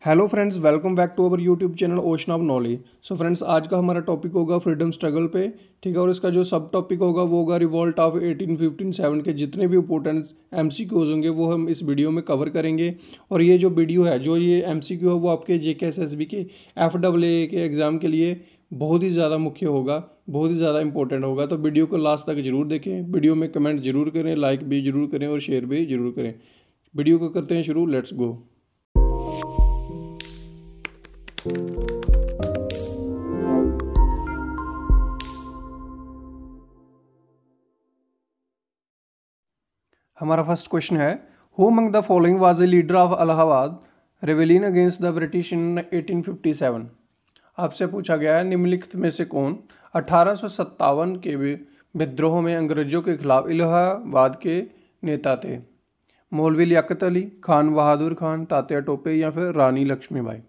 Hello friends, welcome back to our YouTube channel Ocean of Knowledge. So friends, आज का हमारा topic होगा freedom struggle पे। ठीक है, और इसका जो सब टॉपिक होगा वो होगा रिवॉल्ट ऑफ 1857 के जितने भी इंपॉर्टेंट एमसीक्यूज होंगे वो हम इस वीडियो में कवर करेंगे। और ये जो वीडियो है, जो ये एमसीक्यू है, वो आपके जेकेएसएसबी के एफएए के एग्ज़ाम के लिए बहुत ही ज़्यादा मुख्य होगा, बहुत ही ज़्यादा इंपॉर्टेंट होगा। तो वीडियो को लास्ट तक जरूर देखें, वीडियो में कमेंट जरूर करें, लाइक भी जरूर करें और शेयर भी जरूर करें। वीडियो को करते हैं शुरू, लेट्स गो। हमारा फर्स्ट क्वेश्चन है, who among the following was a leader of Allahabad rebellion against the British in 1857। आपसे पूछा गया है निम्नलिखित में से कौन 1857 के विद्रोह में अंग्रेजों के खिलाफ इलाहाबाद के नेता थे। मौलवी लियाकत अली, खान बहादुर खान, तात्या टोपे या फिर रानी लक्ष्मीबाई।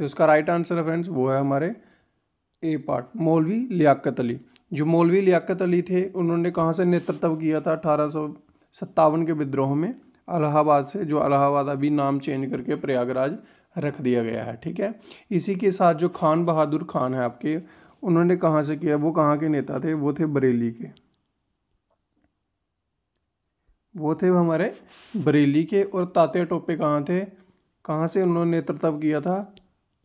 जो उसका राइट आंसर है फ्रेंड्स वो है हमारे ए पार्ट, मौलवी लियाकत अली। जो मौलवी लियाकत अली थे उन्होंने कहाँ से नेतृत्व किया था 1857 के विद्रोह में? इलाहाबाद से, जो इलाहाबाद अभी नाम चेंज करके प्रयागराज रख दिया गया है। ठीक है, इसी के साथ जो खान बहादुर खान है आपके, उन्होंने कहाँ से किया? वो कहाँ के नेता थे? वो थे बरेली के, वो थे हमारे बरेली के। और तात्या टोपे कहाँ थे? कहाँ से उन्होंने नेतृत्व किया था?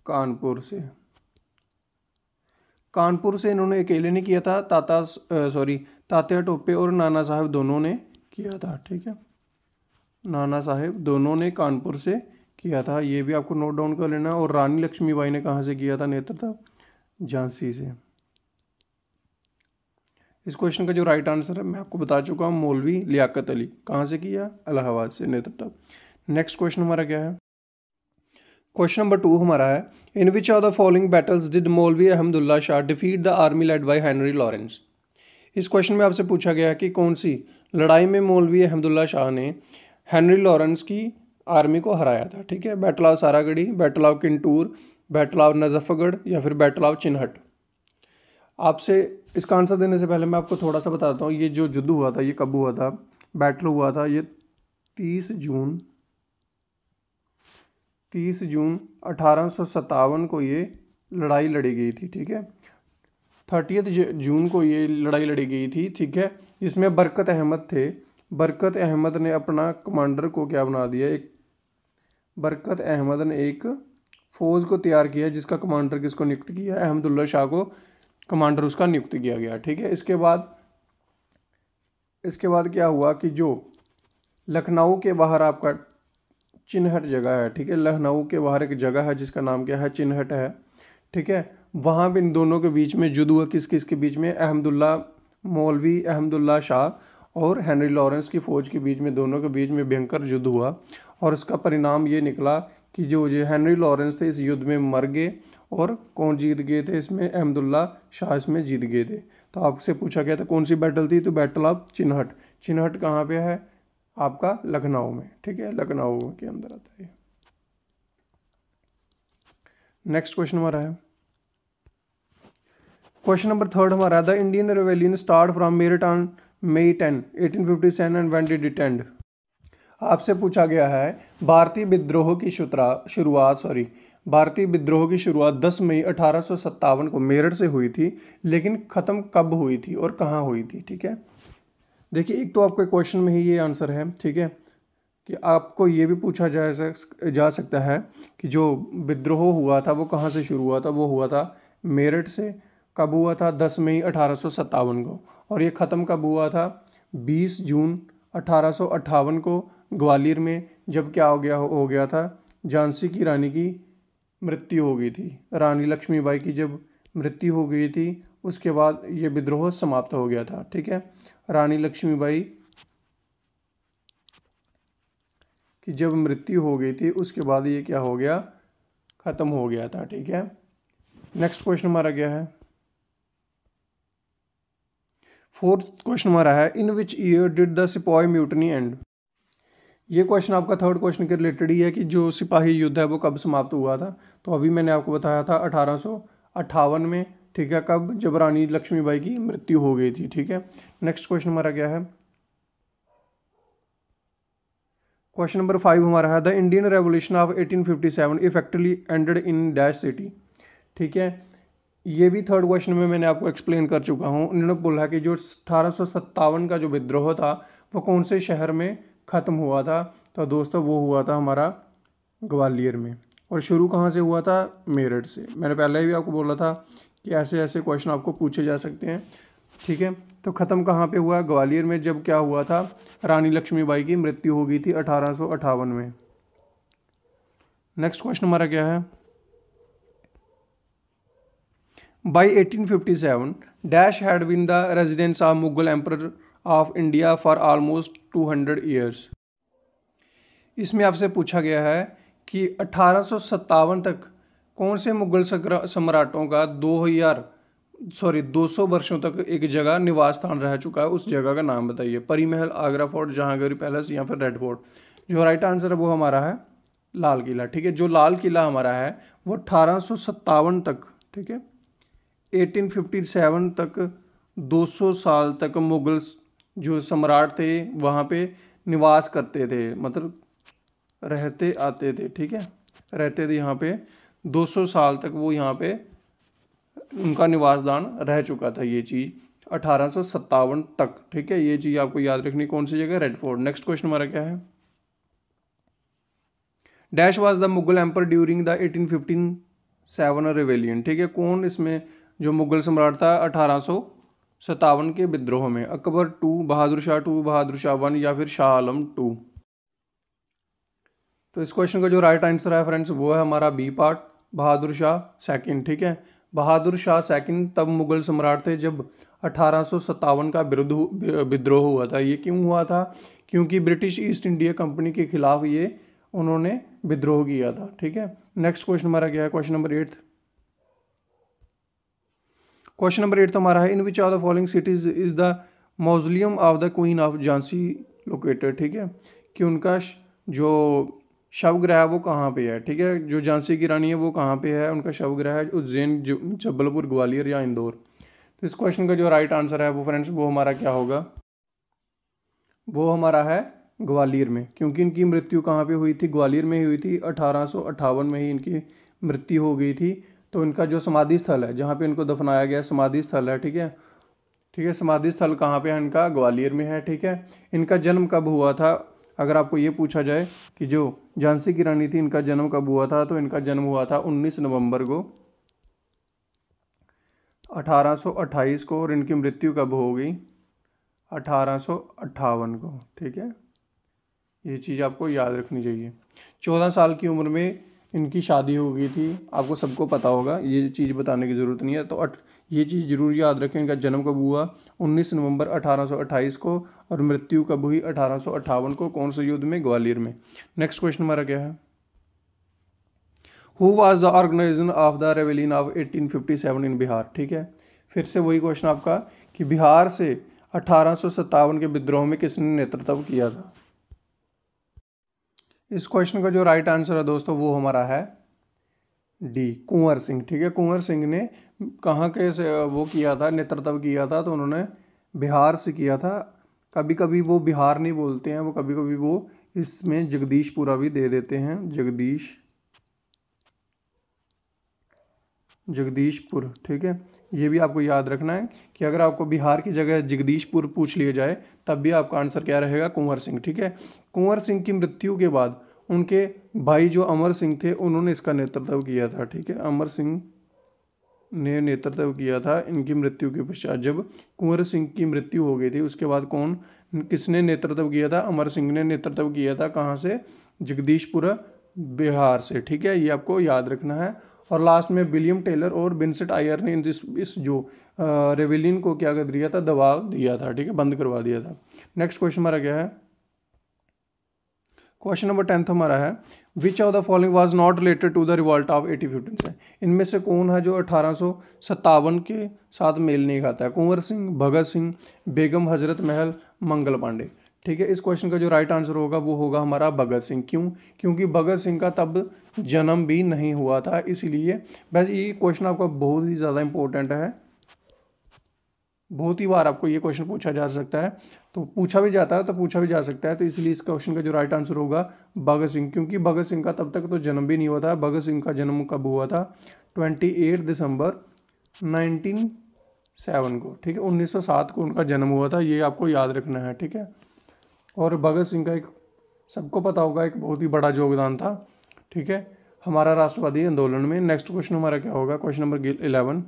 कानपुर से। कानपुर से इन्होंने अकेले नहीं किया था, तात्या टोपे और नाना साहब दोनों ने किया था। ठीक है, नाना साहब दोनों ने कानपुर से किया था, ये भी आपको नोट डाउन कर लेना। और रानी लक्ष्मीबाई ने कहाँ से किया था नेतृत्व? झांसी से। इस क्वेश्चन का जो राइट आंसर है मैं आपको बता चुका हूँ, मौलवी लियाकत अली। कहाँ से किया? इलाहाबाद से नेतृत्व। नेक्स्ट क्वेश्चन हमारा क्या है? क्वेश्चन नंबर 2 हमारा है, in which of the following battles did Maulvi Ahmadullah Shah defeat the army led by Henry Lawrence. इस क्वेश्चन में आपसे पूछा गया है कि कौन सी लड़ाई में मौलवी अहमदुल्ला शाह ने हेनरी लॉरेंस की आर्मी को हराया था। ठीक है, battle of Saragarhi, battle of Kintoor, battle of Najafgarh या फिर बैटल ऑफ चिन्हट। आपसे इसका आंसर देने से पहले मैं आपको थोड़ा सा बताता हूँ, ये जो युद्ध हुआ था ये कब हुआ था? बैटल हुआ था ये 30 जून 1857 को ये लड़ाई लड़ी गई थी। ठीक है, 30 जून को ये लड़ाई लड़ी गई थी। ठीक है, इसमें बरकत अहमद थे। बरकत अहमद ने अपना कमांडर को क्या बना दिया? बरकत अहमद ने एक फौज को तैयार किया जिसका कमांडर किसको नियुक्त किया? अहमदुल्ला शाह को कमांडर उसका नियुक्त किया गया। ठीक है, इसके बाद क्या हुआ कि जो लखनऊ के बाहर आपका चिन्हट जगह है, ठीक है, लखनऊ के बाहर एक जगह है जिसका नाम क्या है? चिन्हट है। ठीक है, वहाँ पे इन दोनों के बीच में युद्ध हुआ। किस किस के बीच में? मौलवी अहमदुल्ला शाह और हेनरी लॉरेंस की फ़ौज के बीच में, दोनों के बीच में भयंकर युद्ध हुआ। और इसका परिणाम ये निकला कि जो हेनरी लॉरेंस थे इस युद्ध में मर गए। और कौन जीत गए थे इसमें? अहमदुल्ला शाह इसमें जीत गए थे। तो आपसे पूछा गया था कौन सी बैटल थी? तो बैटल ऑफ चिन्हट। चिन्हट कहाँ पे है? आपका लखनऊ में। ठीक है, लखनऊ के अंदर आता है। नेक्स्ट क्वेश्चन हमारा है, क्वेश्चन नंबर 3 हमारा है, the Indian rebellion start from Meerut on May 10, 1857 and when did it and. आपसे पूछा गया है भारतीय विद्रोह की शुरुआत 10 मई 1857 को मेरठ से हुई थी, लेकिन ख़त्म कब हुई थी और कहाँ हुई थी? ठीक है, देखिए एक तो आपके क्वेश्चन में ही ये आंसर है। ठीक है, कि आपको ये भी पूछा जा सकता है कि जो विद्रोह हुआ था वो कहाँ से शुरू हुआ था? वो हुआ था मेरठ से। कब हुआ था? 10 मई 1857 को। और ये ख़त्म कब हुआ था? 20 जून 1858 को ग्वालियर में, जब क्या हो गया था? झांसी की रानी की मृत्यु हो गई थी। रानी लक्ष्मीबाई की जब मृत्यु हो गई थी उसके बाद ये विद्रोह समाप्त हो गया था। ठीक है, रानी लक्ष्मीबाई कि जब मृत्यु हो गई थी उसके बाद ये क्या हो गया? ख़त्म हो गया था। ठीक है, नेक्स्ट क्वेश्चन हमारा क्या है? 4th क्वेश्चन हमारा है, in which year did the सिपाही म्यूटनी एंड। ये क्वेश्चन आपका 3rd क्वेश्चन के रिलेटेड ही है कि जो सिपाही युद्ध है वो कब समाप्त हुआ था। तो अभी मैंने आपको बताया था 1858 में। ठीक है, कब? जब रानी लक्ष्मीबाई की मृत्यु हो गई थी। ठीक है, नेक्स्ट क्वेश्चन हमारा क्या है? क्वेश्चन नंबर 5 हमारा है the Indian revolution of 1857 effectively ended in dash city. ठीक है, ये भी थर्ड क्वेश्चन में मैंने आपको एक्सप्लेन कर चुका हूँ। उन्होंने बोला कि जो 1857 का जो विद्रोह था वो कौन से शहर में ख़त्म हुआ था, तो दोस्तों वो हुआ था हमारा ग्वालियर में। और शुरू कहाँ से हुआ था? मेरठ से। मैंने पहले भी आपको बोला था कि ऐसे ऐसे क्वेश्चन आपको पूछे जा सकते हैं। ठीक है, तो ख़त्म कहाँ पे हुआ? ग्वालियर में। जब क्या हुआ था? रानी लक्ष्मीबाई की मृत्यु हो गई थी 1858 में। नेक्स्ट क्वेश्चन हमारा क्या है? By 1857, Dash had been the residence of Mughal Emperor of India for almost 200 years. इसमें आपसे पूछा गया है कि 1857 तक कौन से मुगल सम्राटों का 200 वर्षों तक एक जगह निवास स्थान रह चुका है, उस जगह का नाम बताइए। परी महल, आगरा फोर्ट, जहांगीर पैलेस या फिर रेड फोर्ट। जो राइट आंसर है वो हमारा है लाल किला। ठीक है, जो लाल किला हमारा है वो 1857 तक, ठीक है, 1857 तक 200 साल तक मुगल जो सम्राट थे वहाँ पे निवास करते थे, मतलब रहते आते थे। ठीक है, रहते थे यहाँ पे 200 साल तक, वो यहाँ पे उनका निवास स्थान रह चुका था ये चीज़ 1857 तक। ठीक है, ये चीज़ आपको याद रखनी। कौन सी जगह? Red fort. नेक्स्ट क्वेश्चन हमारा क्या है? Dash was the Mughal emperor during the 1857 rebellion. ठीक है, कौन इसमें जो मुगल सम्राट था 1857 के विद्रोह में? अकबर 2, बहादुर शाह 2, बहादुर शाह 1 या फिर शाह आलम 2। तो इस क्वेश्चन का जो राइट आंसर है फ्रेंड्स वो है हमारा B part, Bahadur Shah second. ठीक है, बहादुर शाह सेकंड तब मुगल सम्राट थे जब 1857 का विद्रोह हुआ था। ये क्यों हुआ था? क्योंकि ब्रिटिश ईस्ट इंडिया कंपनी के खिलाफ ये उन्होंने विद्रोह किया था। ठीक है, नेक्स्ट क्वेश्चन हमारा क्या है? Question number 8। क्वेश्चन नंबर 8 तो हमारा है in which of the following cities is the mausoleum of the queen of Jhansi located. ठीक है, कि उनका जो शवग्रह वो कहाँ पे है? ठीक है, जो झांसी की रानी है वो कहाँ पे है? उनका शवग्रह है उज्जैन, जबलपुर, ग्वालियर या इंदौर। तो इस क्वेश्चन का जो राइट आंसर है वो फ्रेंड्स वो हमारा क्या होगा? वो हमारा है ग्वालियर में, क्योंकि इनकी मृत्यु कहाँ पे हुई थी? ग्वालियर में ही हुई थी। 1858 में ही इनकी मृत्यु हो गई थी। तो इनका जो समाधि स्थल है जहाँ पे इनको दफनाया गया समाधि स्थल है, ठीक है, ठीक है, समाधि स्थल कहाँ पे है इनका? ग्वालियर में है। ठीक है, इनका जन्म कब हुआ था? अगर आपको ये पूछा जाए कि जो झांसी की रानी थी इनका जन्म कब हुआ था, तो इनका जन्म हुआ था 19 नवंबर को 1828 को, और इनकी मृत्यु कब हो गई? 1858 को। ठीक है, ये चीज़ आपको याद रखनी चाहिए। 14 साल की उम्र में इनकी शादी हो गई थी, आपको सबको पता होगा, ये चीज़ बताने की ज़रूरत नहीं है। तो ये चीज़ जरूर याद रखें, इनका जन्म कब हुआ? 19 नवंबर 1828 को, और मृत्यु कब हुई? 1858 को। कौन से युद्ध में? ग्वालियर में। नेक्स्ट क्वेश्चन हमारा क्या है? Who was the organiser of the rebellion of 1857 इन बिहार। ठीक है, फिर से वही क्वेश्चन आपका कि बिहार से 1857 के विद्रोह में किसने नेतृत्व किया था? इस क्वेश्चन का जो राइट आंसर है दोस्तों वो हमारा है डी, कुंवर सिंह। ठीक है, कुंवर सिंह ने कहाँ के से वो किया था, नेतृत्व किया था? तो उन्होंने बिहार से किया था। कभी कभी वो बिहार नहीं बोलते हैं, वो कभी कभी वो इसमें जगदीशपुरा भी दे देते हैं, जगदीशपुर। ठीक है, ये भी आपको याद रखना है कि अगर आपको बिहार की जगह जगदीशपुर पूछ लिया जाए तब भी आपका आंसर क्या रहेगा? कुंवर सिंह। ठीक है, कुंवर सिंह की मृत्यु के बाद उनके भाई जो अमर सिंह थे उन्होंने इसका नेतृत्व किया था। ठीक है, अमर सिंह ने नेतृत्व किया था इनकी मृत्यु के पश्चात। जब कुंवर सिंह की मृत्यु हो गई थी उसके बाद किसने नेतृत्व किया था? अमर सिंह ने नेतृत्व किया था। कहाँ से? जगदीशपुर, बिहार से। ठीक है, ये आपको याद रखना है। और लास्ट में विलियम टेलर और विंसेंट आयर ने इस जो रेवेलियन को क्या कर दिया था? दबाव दिया था। ठीक है, बंद करवा दिया था। नेक्स्ट क्वेश्चन हमारा क्या है? क्वेश्चन नंबर 10 हमारा है which of the following was not related to the revolt of 1857। इनमें से कौन है जो 1857 के साथ मेल नहीं खाता है? कुंवर सिंह, भगत सिंह, बेगम हजरत महल, मंगल पांडे। ठीक है, इस क्वेश्चन का जो राइट आंसर होगा वो होगा हमारा भगत सिंह। क्यों? क्योंकि भगत सिंह का तब जन्म भी नहीं हुआ था, इसीलिए। वैसे ये क्वेश्चन आपका बहुत ही ज़्यादा इंपॉर्टेंट है, बहुत ही बार आपको ये क्वेश्चन पूछा जा सकता है, तो पूछा भी जाता है तो पूछा भी जा सकता है, तो इसलिए इस क्वेश्चन का जो राइट आंसर होगा भगत सिंह, क्योंकि भगत सिंह का तब तक तो जन्म भी नहीं हुआ था। भगत सिंह का जन्म कब हुआ था? 28 दिसंबर 1907 को, ठीक है, 1907 को उनका जन्म हुआ था, ये आपको याद रखना है, ठीक है। और भगत सिंह का एक सबको पता होगा एक बहुत ही बड़ा योगदान था, ठीक है, हमारा राष्ट्रवादी आंदोलन में। नेक्स्ट क्वेश्चन हमारा क्या होगा? Question number 11।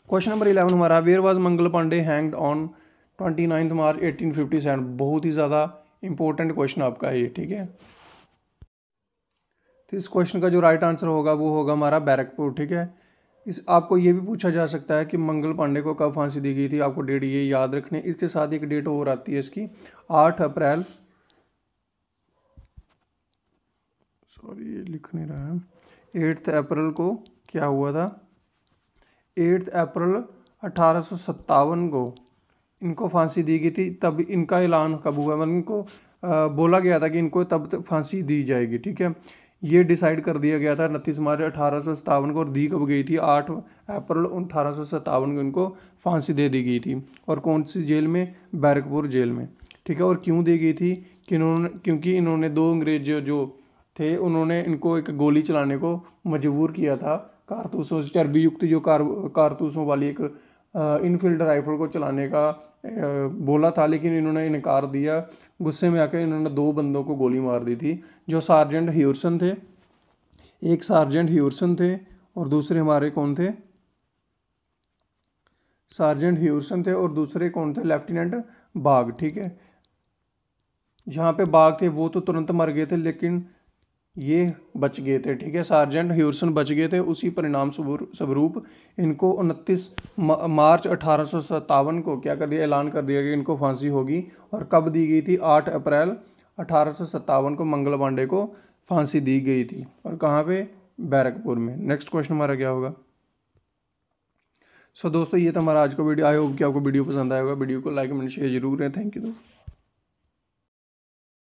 क्वेश्चन नंबर 11 हमारा, where was Mangal Pandey hanged on 29 March 1857। बहुत ही ज़्यादा इंपॉर्टेंट क्वेश्चन आपका है ये, ठीक है। तो इस क्वेश्चन का जो राइट आंसर होगा वो होगा हमारा बैरकपुर, ठीक है। इस आपको ये भी पूछा जा सकता है कि मंगल पांडे को कब फांसी दी गई थी, आपको डेट ये याद रखने। इसके साथ एक डेट और आती है इसकी, 8 अप्रैल, सॉरी ये लिख नहीं रहा है, 8 अप्रैल को क्या हुआ था? 8 अप्रैल 1857 को इनको फांसी दी गई थी। तब इनका ऐलान कब हुआ? मतलब इनको बोला गया था कि इनको तब तक फांसी दी जाएगी, ठीक है। ये डिसाइड कर दिया गया था 29 मार्च 1857 को, और दी कब गई थी? 8 अप्रैल 1857 को इनको फांसी दे दी गई थी। और कौन सी जेल में? बैरकपुर जेल में, ठीक है। और क्यों दी गई थी? क्योंकि इन्होंने 2 अंग्रेज जो थे उन्होंने इनको एक गोली चलाने को मजबूर किया था, कारतूसों से चर्बी युक्त जो कारतूसों वाली एक इनफील्ड राइफल को चलाने का बोला था, लेकिन इन्होंने इनकार दिया। गुस्से में आकर इन्होंने 2 बंदों को गोली मार दी थी, जो सार्जेंट ह्यूरसन थे, एक सार्जेंट ह्यूरसन थे और दूसरे हमारे कौन थे? सार्जेंट ह्यूरसन थे और दूसरे कौन थे? लेफ्टिनेंट बाग, ठीक है। जहाँ पे बाग थे वो तो तुरंत मर गए थे, लेकिन ये बच गए थे, ठीक है। सार्जेंट ह्यूरसन बच गए थे, उसी परिणाम स्वरूप इनको 29 मार्च 1857 को क्या कर दिया? ऐलान कर दिया कि इनको फांसी होगी। और कब दी गई थी? 8 अप्रैल 1857 को मंगल पांडे को फांसी दी गई थी। और कहाँ पे? बैरकपुर में। नेक्स्ट क्वेश्चन हमारा क्या होगा? सो दोस्तों ये था हमारा आज का वीडियो। आई होप कि आपको वीडियो पसंद आएगा। वीडियो को लाइक एंड शेयर जरूर करें। थैंक यू दोस्तों।